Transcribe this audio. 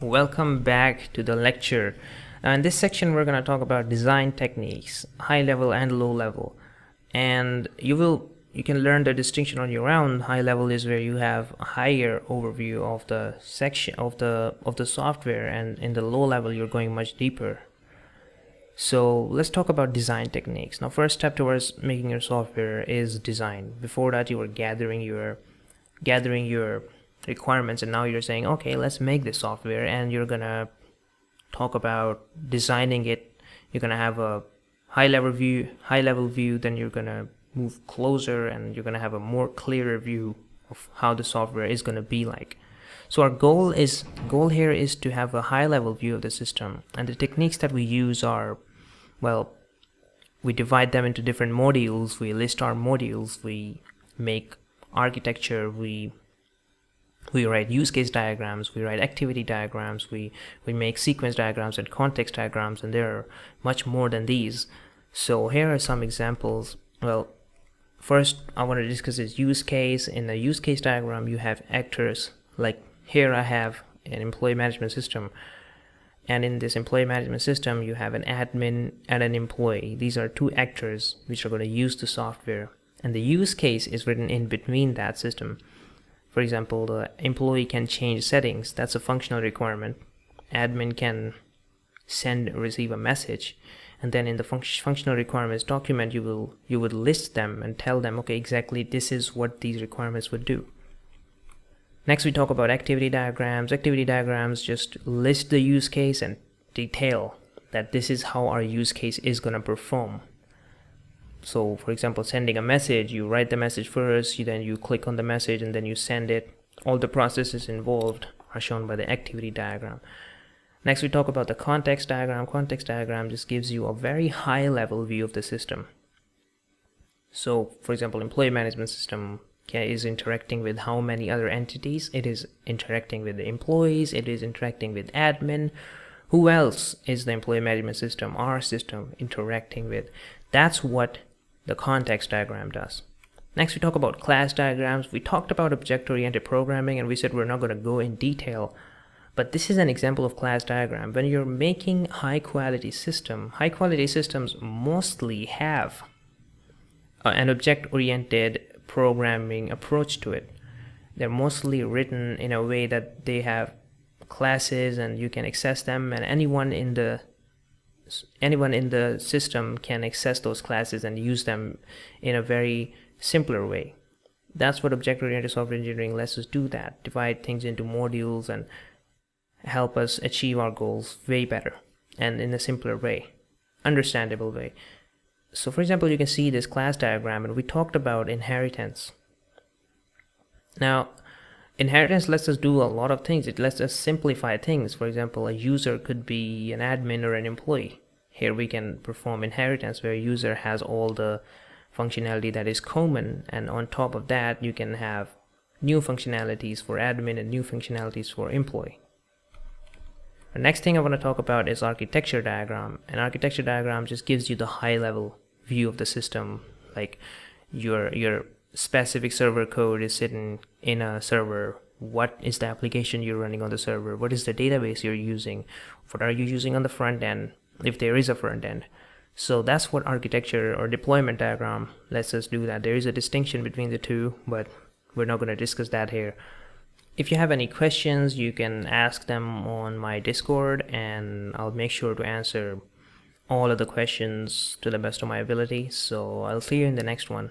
Welcome back to the lecture. In this section we're going to talk about design techniques, high level and low level. And you can learn the distinction on your own. High level is where you have a higher overview of the section of the software, and in the low level you're going much deeper. So let's talk about design techniques. Now, first step towards making your software is design. Before that you were gathering your requirements, and now you're saying, okay, let's make this software, and you're gonna talk about designing it. You're gonna have a high level view, then you're gonna move closer and you're gonna have a more clearer view of how the software is gonna be like. So our goal here is to have a high level view of the system, and the techniques that we use are, well, we divide them into different modules. We list our modules, we make architecture, we write use case diagrams, we write activity diagrams, we make sequence diagrams and context diagrams, and there are much more than these. So here are some examples. Well, first I want to discuss this use case. In the use case diagram you have actors. Like here I have an employee management system, and in this employee management system you have an admin and an employee. These are two actors which are going to use the software, and the use case is written in between that system. For example, the employee can change settings. That's a functional requirement. Admin can send or receive a message, and then in the functional requirements document you would list them and tell them, okay, exactly this is what these requirements would do. Next we talk about activity diagrams. Activity diagrams just list the use case and detail that this is how our use case is going to perform. So for example, sending a message, you write the message first, then you click on the message, and then you send it. All the processes involved are shown by the activity diagram. Next we talk about the context diagram. Context diagram just gives you a very high level view of the system. So for example, employee management system is interacting with how many other entities? It is interacting with the employees, it is interacting with admin. Who else is the employee management system, our system, interacting with? That's what the context diagram does. Next we talk about class diagrams. We talked about object-oriented programming, and we said we're not going to go in detail, but this is an example of class diagram. When you're making high quality systems mostly have an object-oriented programming approach to it. They're mostly written in a way that they have classes and you can access them, and anyone in the system can access those classes and use them in a very simpler way. That's what object-oriented software engineering lets us do, that divide things into modules and help us achieve our goals way better and in a simpler way, understandable way. So for example, you can see this class diagram, and we talked about inheritance. Now, inheritance lets us do a lot of things. It lets us simplify things. For example, a user could be an admin or an employee. Here we can perform inheritance where a user has all the functionality that is common, and on top of that you can have new functionalities for admin and new functionalities for employee. The next thing I want to talk about is architecture diagram. An architecture diagram just gives you the high level view of the system. Like your specific server code is sitting in a server. What is the application you're running on the server? What is the database you're using? What are you using on the front end, if there is a front end? So that's what architecture or deployment diagram lets us do. That there is a distinction between the two, but we're not going to discuss that here. If you have any questions, you can ask them on my Discord, and I'll make sure to answer all of the questions to the best of my ability. So I'll see you in the next one.